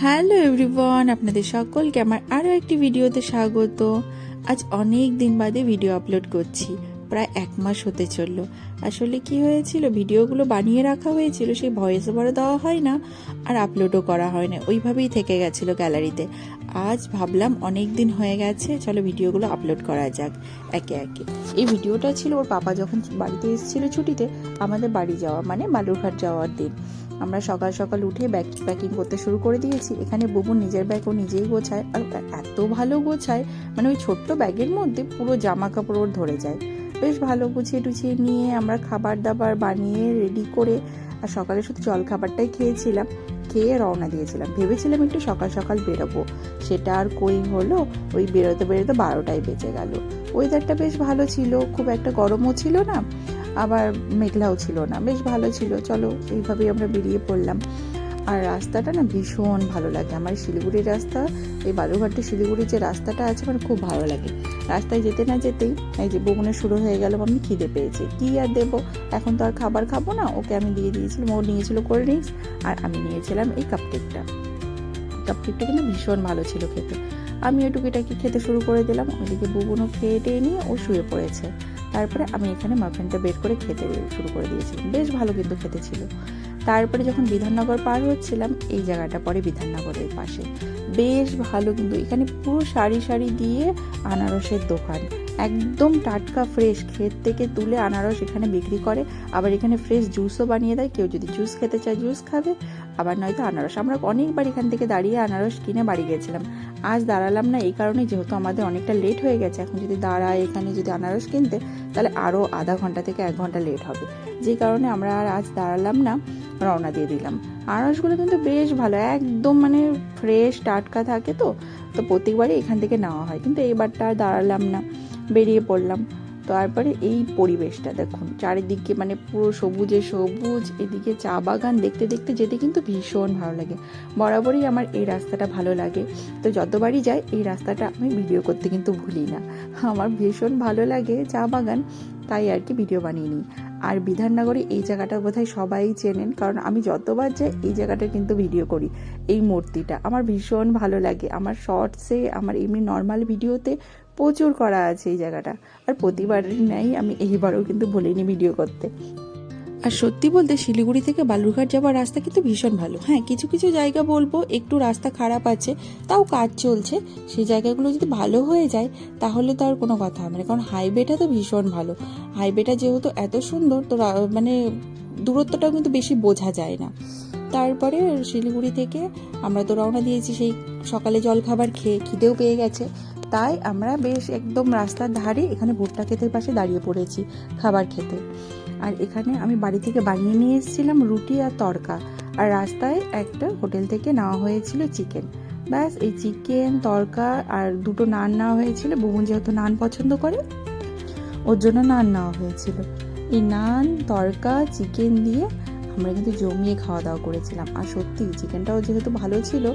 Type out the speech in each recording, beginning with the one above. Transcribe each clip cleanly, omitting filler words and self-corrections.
Hello everyone, আপনাদের সকলকে আমার আরও একটি ভিডিওতে স্বাগত। আজ অনেক দিন বাদে ভিডিও আপলোড করছি, প্রায় 1 মাস হতে চললো। আসলে কি হয়েছিল, ভিডিওগুলো বানিয়ে রাখা হয়েছিল, সেই ভয়েস ওভারও দেওয়া হয় না আর আপলোডও করা হয় না, ওইভাবেই থেকে গেছিলো গ্যালারিতে। আজ ভাবলাম অনেক দিন হয়ে গেছে, চলো ভিডিওগুলো আপলোড করা যাক একে একে। এই ভিডিওটা ছিল ওর পাপা যখন বাড়িতে এসেছিল ছুটিতে, আমাদের বাড়ি যাওয়া মানে বালুরঘাট যাওয়ার দিন। আমরা সকাল সকাল উঠে ব্যাগ প্যাকিং করতে শুরু করে দিয়েছি। এখানে বুবু নিজের ব্যাগ ও নিজেই গোছায়, আর এত ভালো গোছায়, মানে ওই ছোট্ট ব্যাগের মধ্যে পুরো জামা কাপড় ওর ধরে যায়। বেশ ভালো গুছিয়ে টুছিয়ে নিয়ে আমরা খাবার দাবার বানিয়ে রেডি করে, আর সকালে শুধু জল খাবারটাই খেয়েছিলাম, খেয়ে রওনা দিয়েছিলাম। ভেবেছিলাম একটু সকাল সকাল বেরোবো, সেটা আর কই হলো। ওই বেরোতে বেরোতে 12টাই বেজে গেল। ওয়েদারটা বেশ ভালো ছিল, খুব একটা গরমও ছিল না, আবার মেঘলাও ছিল না, বেশ ভালো ছিল। চলো এইভাবেই আমরা বেরিয়ে পড়লাম। আর রাস্তাটা না ভীষণ ভালো লাগে আমার, শিলিগুড়ির রাস্তা, এই বালুরঘাট শিলিগুড়ির যে রাস্তাটা আছে আমার খুব ভালো লাগে। রাস্তায় যেতে না যেতেই এই যে বগুনে শুরু হয়ে গেল, আমি খিদে পেয়েছি, কি আর দেবো, এখন তো আর খাবার খাবো না। ওকে আমি দিয়ে দিয়েছিলাম, ও নিয়েছিল কোল্ড ড্রিঙ্কস আর আমি নিয়েছিলাম এই কাপকেকটা কিন্তু ভীষণ ভালো ছিল খেতে। আমি ওই টুকিটাকি খেতে শুরু করে দিলাম, ওইদিকে বুবুনও খেয়ে টেয়ে নিয়ে ও শুয়ে পড়েছে। তারপরে আমি এখানে মাফিনটা বের করে খেতে শুরু করে দিয়েছিলাম, বেশ ভালো কিন্তু খেতে ছিল। তারপরে যখন বিধাননগর পার হচ্ছিলাম, এই জায়গাটা পরে বিধাননগরের পাশে, বেশ ভালো কিন্তু এখানে পুরো সারি সারি দিয়ে আনারসের দোকান, একদম টাটকা ফ্রেশ ক্ষেত থেকে তুলে আনারস এখানে বিক্রি করে। আবার এখানে ফ্রেশ জুসও বানিয়ে দেয়, কেউ যদি জুস খেতে চায় জুস খাবে, আবার নয়তো আনারস। আমরা অনেকবার এখান থেকে দাঁড়িয়ে আনারস কিনে বাড়ি গেছিলাম। আজ দাঁড়ালাম না এই কারণে, যেহেতু আমাদের অনেকটা লেট হয়ে গেছে, এখন যদি দাঁড়ায় এখানে যদি আনারস কিনতে, তাহলে আরও আধা ঘন্টা থেকে 1 ঘন্টা লেট হবে। যে কারণে আমরা আর আজ দাঁড়ালাম না, রওনা দিয়ে দিলাম। আনারসগুলো কিন্তু বেশ ভালো, একদম মানে ফ্রেশ টাটকা থাকে, তো প্রত্যেকবারই এখান থেকে নেওয়া হয়। কিন্তু এইবারটা আর দাঁড়ালাম না, বেরিয়ে পড়লাম। তারপরে এই পরিবেশটা দেখুন, চারিদিকে মানে পুরো সবুজে সবুজ, এদিকে চা বাগান, দেখতে দেখতে যেতে কিন্তু ভীষণ ভালো লাগে। বরাবরই আমার এই রাস্তাটা ভালো লাগে, তো যতবারই যাই এই রাস্তাটা আমি ভিডিও করতে কিন্তু ভুলি না। আমার ভীষণ ভালো লাগে চা বাগান, তাই আর কি ভিডিও বানিয়ে নিই। আর বিধাননগরে এই জায়গাটা বোধহয় সবাই চেনেন, কারণ আমি যতবার যাই এই জায়গাটা কিন্তু ভিডিও করি। এই মূর্তিটা আমার ভীষণ ভালো লাগে, আমার শর্টসে, আমার এমনি নর্মাল ভিডিওতে প্রচুর করা আছে এই জায়গাটা। আর প্রতিবারই নেই, আমি এইবারও কিন্তু ভুলিনি ভিডিও করতে। আর সত্যি বলতে শিলিগুড়ি থেকে বালুরঘাট যাওয়ার রাস্তা কিন্তু ভীষণ ভালো। হ্যাঁ, কিছু কিছু জায়গা বলবো একটু রাস্তা খারাপ আছে, তাও কাজ চলছে, সেই জায়গাগুলো যদি ভালো হয়ে যায় তাহলে তো আর কোনো কথা হবে না, কারণ হাইওয়েটা তো ভীষণ ভালো। হাইওয়েটা যেহেতু এত সুন্দর, তো মানে দূরত্বটাও কিন্তু বেশি বোঝা যায় না। তারপরে শিলিগুড়ি থেকে আমরা তো রওনা দিয়েছি সেই সকালে জলখাবার খেয়ে, খিদেও পেয়ে গেছে, তাই আমরা বেশ একদম রাস্তার ধারে এখানে ভুট্টা ক্ষেতের পাশে দাঁড়িয়ে পড়েছি খাবার খেতে। আর এখানে আমি বাড়ি থেকে বানিয়ে নিয়ে এসেছিলাম রুটি আর তড়কা, আর রাস্তায় একটা হোটেল থেকে নেওয়া হয়েছিল চিকেন। ব্যাস এই চিকেন তড়কা আর 2টো নান নেওয়া হয়েছিল, বুবুন যেহেতু নান পছন্দ করে ওর জন্য নান নেওয়া হয়েছিল। এই নান তড়কা চিকেন দিয়ে আমরা কিন্তু জমিয়ে খাওয়া দাওয়া করেছিলাম। আর সত্যি চিকেনটাও যেহেতু ভালো ছিল,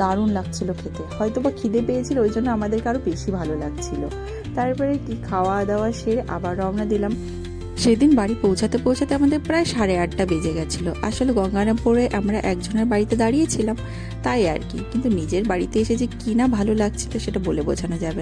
দারুণ লাগছিল খেতে, হয়তো বা খিদে পেয়েছিল ওই জন্য আমাদেরকে আরও বেশি ভালো লাগছিল। তারপরে কি খাওয়া দাওয়া সেরে আবার রওনা দিলাম। সেদিন বাড়ি পৌঁছাতে পৌঁছাতে আমাদের প্রায় 8:30 বেজে গেছিলো। আসলে গঙ্গারামপুরে আমরা একজনের বাড়িতে দাঁড়িয়েছিলাম, তাই আর কি। কিন্তু নিজের বাড়িতে এসে যে কি না ভালো লাগছিল সেটা বলে বোঝানো যাবে না।